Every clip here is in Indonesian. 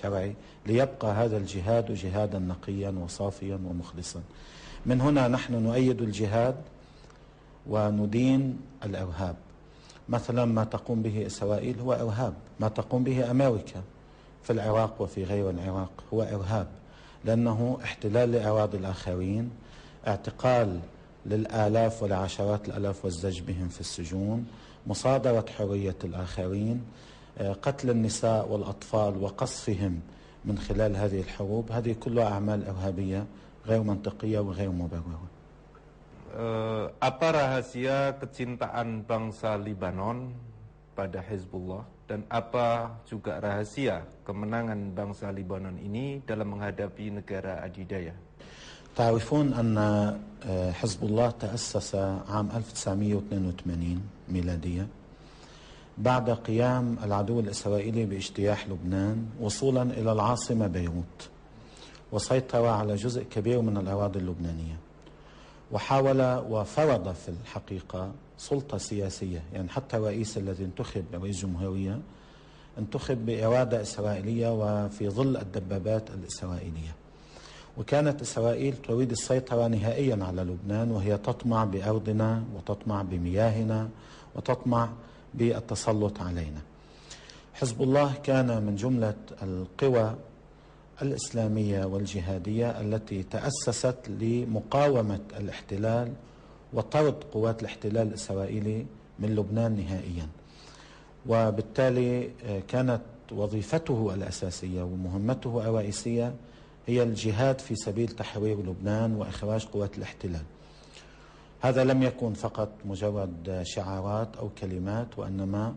الشرعي ليبقى هذا الجهاد جهادا نقيا وصافيا ومخلصا. من هنا نحن نؤيد الجهاد وندين الإرهاب. مثلا ما تقوم به إسرائيل هو إرهاب، ما تقوم به أمريكا في العراق وفي غير العراق هو إرهاب، لأنه احتلال لأراضي الآخرين، اعتقال للآلاف ولعشرات الآلاف والزج بهم في السجون، مصادرة حرية الآخرين، قتل النساء والأطفال وقصفهم من خلال هذه الحروب. هذه كلها أعمال إرهابية غير منطقية وغير مبررة. Apa rahasia kecintaan bangsa Libanon pada Hizbullah dan apa juga rahasia kemenangan bangsa Libanon ini dalam menghadapi negara adidaya? تعرفون أن حزب الله تأسس عام 1982 ميلادية بعد قيام العدو الإسرائيلي باجتياح لبنان وصولا إلى العاصمة بيروت، وسيطر على جزء كبير من الأراضي اللبنانية، وحاول وفرض في الحقيقة سلطة سياسية. يعني حتى الرئيس الذي انتخب رئيس جمهورية انتخب بإرادة إسرائيلية وفي ظل الدبابات الإسرائيلية. وكانت إسرائيل تريد السيطرة نهائيا على لبنان، وهي تطمع بأرضنا وتطمع بمياهنا وتطمع بالتسلط علينا. حزب الله كان من جملة القوى الإسلامية والجهادية التي تأسست لمقاومة الاحتلال وطرد قوات الاحتلال الإسرائيلي من لبنان نهائيا، وبالتالي كانت وظيفته الأساسية ومهمته الرئيسية هي الجهاد في سبيل تحرير لبنان وإخراج قوات الاحتلال. هذا لم يكن فقط مجرد شعارات أو كلمات، وإنما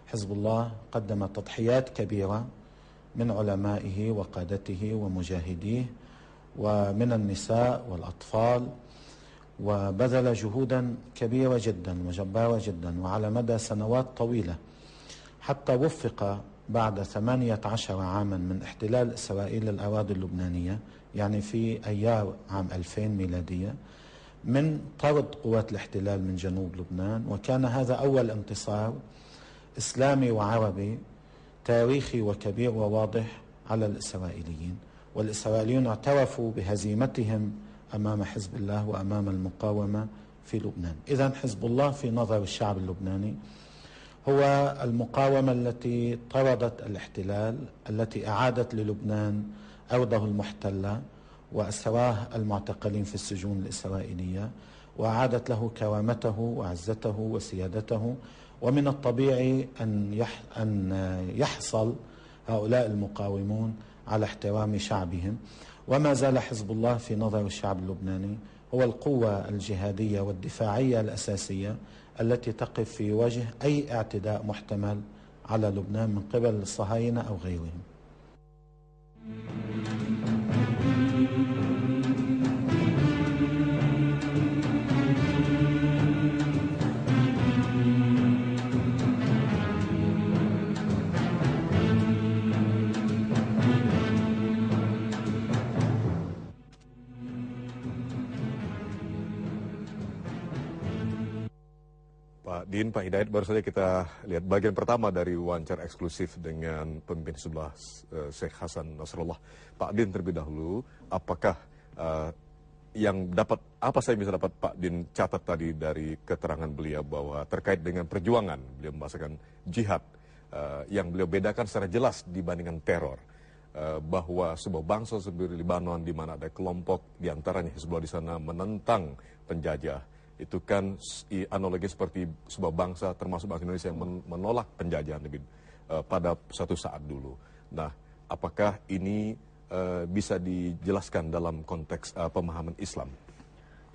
حزب الله قدم تضحيات كبيرة من علمائه وقادته ومجاهديه ومن النساء والأطفال، وبذل جهودا كبيرة جدا وجبارة جدا وعلى مدى سنوات طويلة، حتى وفق بعد 18 عاما من احتلال إسرائيل للأراضي اللبنانية، يعني في أيار عام 2000 ميلادية، من طرد قوات الاحتلال من جنوب لبنان. وكان هذا أول انتصار إسلامي وعربي تاريخي وكبير وواضح على الإسرائيليين، والإسرائيليون اعترفوا بهزيمتهم أمام حزب الله وأمام المقاومة في لبنان. إذن حزب الله في نظر الشعب اللبناني هو المقاومة التي طردت الاحتلال، التي أعادت للبنان أرضه المحتلة وأسراه المعتقلين في السجون الإسرائيلية، وأعادت له كرامته وعزته وسيادته. ومن الطبيعي أن يحصل هؤلاء المقاومون على احترام شعبهم. وما زال حزب الله في نظر الشعب اللبناني هو القوة الجهادية والدفاعية الأساسية التي تقف في وجه أي اعتداء محتمل على لبنان من قبل الصهاينة أو غيرهم. Pak Din, Pak Hidayat, baru saja kita lihat bagian pertama dari wawancara eksklusif dengan pemimpin sebelah Syekh Hasan Nasrullah. Pak Din, terlebih dahulu, apakah apa saya bisa dapat Pak Din catat tadi dari keterangan beliau bahwa terkait dengan perjuangan, beliau membahasakan jihad yang beliau bedakan secara jelas dibandingkan teror, bahwa sebuah bangsa seperti Libanon di mana ada kelompok diantaranya Hizbullah di sana menentang penjajah, itu kan analogi seperti sebuah bangsa termasuk bangsa Indonesia yang menolak penjajahan pada suatu saat dulu. Nah, apakah ini bisa dijelaskan dalam konteks pemahaman Islam?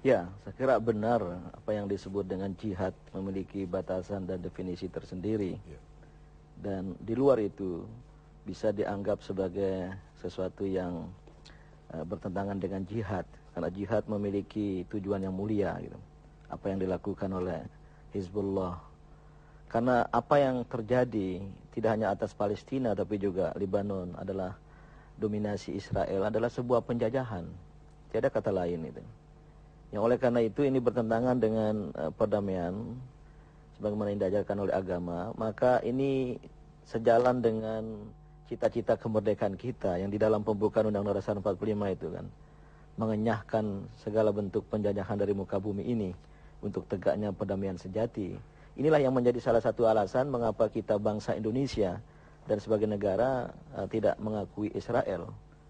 Ya, saya kira benar apa yang disebut dengan jihad memiliki batasan dan definisi tersendiri. Ya. Dan di luar itu bisa dianggap sebagai sesuatu yang bertentangan dengan jihad, karena jihad memiliki tujuan yang mulia gitu. Apa yang dilakukan oleh Hizbullah, karena apa yang terjadi tidak hanya atas Palestina tapi juga Libanon adalah dominasi Israel, adalah sebuah penjajahan, tiada kata lain itu. Yang oleh karena itu ini bertentangan dengan perdamaian sebagaimana yang diajarkan oleh agama, maka ini sejalan dengan cita-cita kemerdekaan kita yang di dalam pembukaan Undang-Undang Dasar 45 itu kan, mengenyahkan segala bentuk penjajahan dari muka bumi ini untuk tegaknya perdamaian sejati. Inilah yang menjadi salah satu alasan mengapa kita bangsa Indonesia dan sebagai negara tidak mengakui Israel.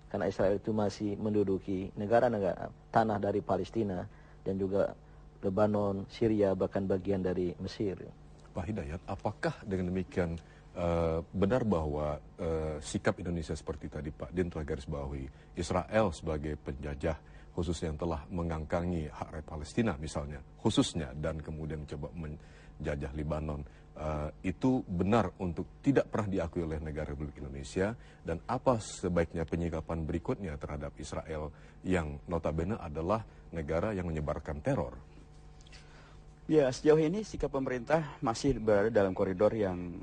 Karena Israel itu masih menduduki negara-negara tanah dari Palestina dan juga Lebanon, Syria, bahkan bagian dari Mesir. Pak Hidayat, apakah dengan demikian benar bahwa sikap Indonesia seperti tadi Pak Din telah garis bawahi, Israel sebagai penjajah khususnya yang telah mengangkangi hak rakyat Palestina misalnya, khususnya, dan kemudian mencoba menjajah Libanon, itu benar untuk tidak pernah diakui oleh negara Republik Indonesia, dan apa sebaiknya penyikapan berikutnya terhadap Israel yang notabene adalah negara yang menyebarkan teror? Ya, sejauh ini sikap pemerintah masih berada dalam koridor yang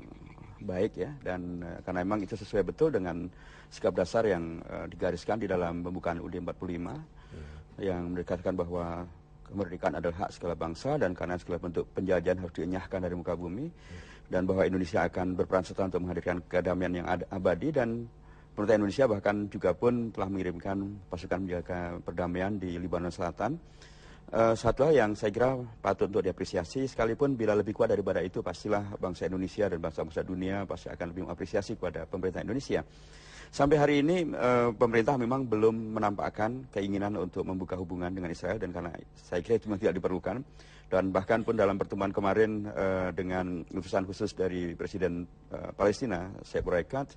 baik ya, dan karena memang itu sesuai betul dengan sikap dasar yang digariskan di dalam pembukaan UUD 45 yang menekankan bahwa kemerdekaan adalah hak segala bangsa dan karena segala bentuk penjajahan harus dienyahkan dari muka bumi, dan bahwa Indonesia akan berperan serta untuk menghadirkan kedamaian yang abadi, dan pemerintah Indonesia bahkan juga pun telah mengirimkan pasukan menjaga perdamaian di Libanon Selatan. Satu hal yang saya kira patut untuk diapresiasi, sekalipun bila lebih kuat daripada itu, pastilah bangsa Indonesia dan bangsa-bangsa dunia pasti akan lebih mengapresiasi kepada pemerintah Indonesia. Sampai hari ini pemerintah memang belum menampakkan keinginan untuk membuka hubungan dengan Israel, dan karena saya kira itu memang tidak diperlukan. Dan bahkan pun dalam pertemuan kemarin dengan utusan khusus dari Presiden Palestina, Sheikh Buraikat,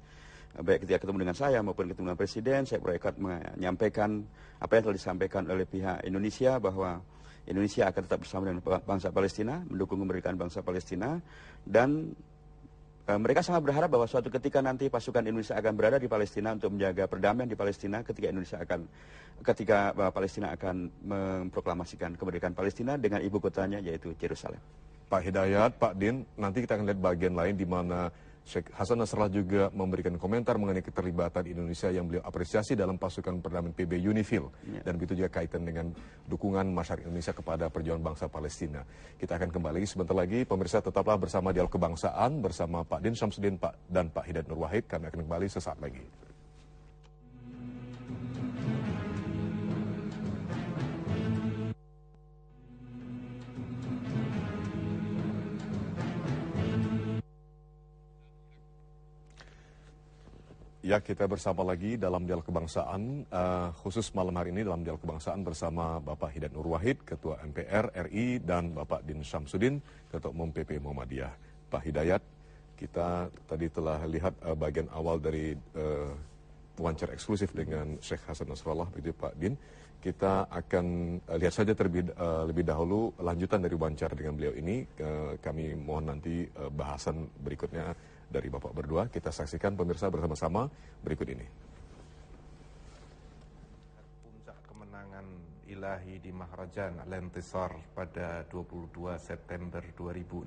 baik ketika ketemu dengan saya maupun ketemu dengan Presiden, Sheikh Buraikat menyampaikan apa yang telah disampaikan oleh pihak Indonesia, bahwa Indonesia akan tetap bersama dengan bangsa Palestina, mendukung kemerdekaan bangsa Palestina, dan mereka sangat berharap bahwa suatu ketika nanti pasukan Indonesia akan berada di Palestina untuk menjaga perdamaian di Palestina, ketika Palestina akan memproklamasikan kemerdekaan Palestina dengan ibu kotanya yaitu Yerusalem. Pak Hidayat, Pak Din, nanti kita akan lihat bagian lain di mana Sheikh Hasan Nasrallah juga memberikan komentar mengenai keterlibatan Indonesia yang beliau apresiasi dalam pasukan perdamaian PB UNIFIL, dan begitu juga kaitan dengan dukungan masyarakat Indonesia kepada perjuangan bangsa Palestina. Kita akan kembali sebentar lagi, pemirsa tetaplah bersama Dialog Kebangsaan bersama Pak Din Syamsuddin dan Pak Hidayat Nur Wahid. Kami akan kembali sesaat lagi. Ya, kita bersama lagi dalam Dialog Kebangsaan, khusus malam hari ini dalam Dialog Kebangsaan bersama Bapak Hidayat Nur Wahid, Ketua MPR RI, dan Bapak Din Syamsuddin, Ketua Umum PP Muhammadiyah. Pak Hidayat, kita tadi telah lihat bagian awal dari wawancara eksklusif dengan Sheikh Hasan Nasrallah, begitu Pak Din. Kita akan lihat saja lebih dahulu lanjutan dari wawancara dengan beliau ini. Kami mohon nanti bahasan berikutnya dari Bapak berdua. Kita saksikan pemirsa bersama-sama berikut ini. Puncak kemenangan ilahi di Maharajan Al-Intisar pada 22 September 2006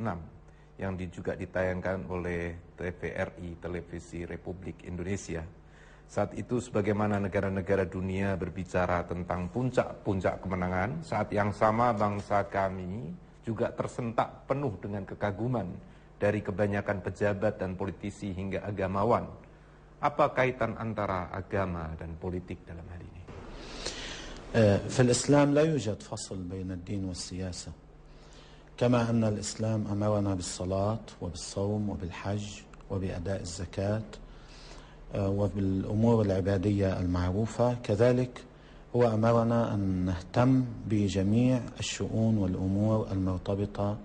yang juga ditayangkan oleh TVRI, Televisi Republik Indonesia. Saat itu sebagaimana negara-negara dunia berbicara tentang puncak-puncak kemenangan, saat yang sama bangsa kami juga tersentak penuh dengan kekaguman dari kebanyakan pejabat dan politisi hingga agamawan. Apa kaitan antara agama dan politik dalam hal ini? في الإسلام لا يوجد فصل بين الدين والسياسة، كما أن الإسلام أمرنا بالصلاة وبالصوم وبالحج وبأداء الزكاة وبالأمور العبادية المعروفة، كذلك هو أمرنا أن نهتم بجميع الشؤون والأمور المرتبطة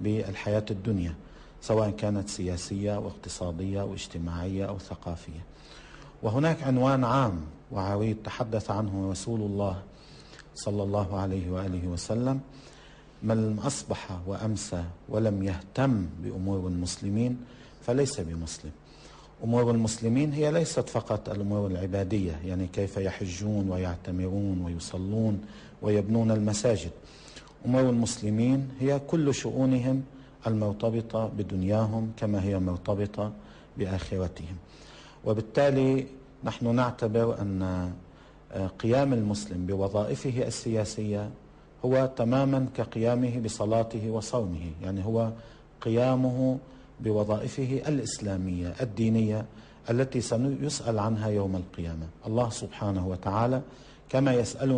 بالحياة الدنيا، سواء كانت سياسية واقتصادية واجتماعية أو ثقافية. وهناك عنوان عام وعريض تحدث عنه رسول الله صلى الله عليه وآله وسلم: من أصبح وأمسى ولم يهتم بأمور المسلمين فليس بمسلم. أمور المسلمين هي ليست فقط الأمور العبادية، يعني كيف يحجون ويعتمرون ويصلون ويبنون المساجد. أمور المسلمين هي كل شؤونهم المرتبطة بدنياهم كما هي مرتبطة بآخرتهم. وبالتالي نحن نعتبر أن قيام المسلم بوظائفه السياسية هو تماما كقيامه بصلاته وصومه، يعني هو قيامه بوظائفه الإسلامية الدينية التي سيسأل عنها يوم القيامة. الله سبحانه وتعالى كما يسألنا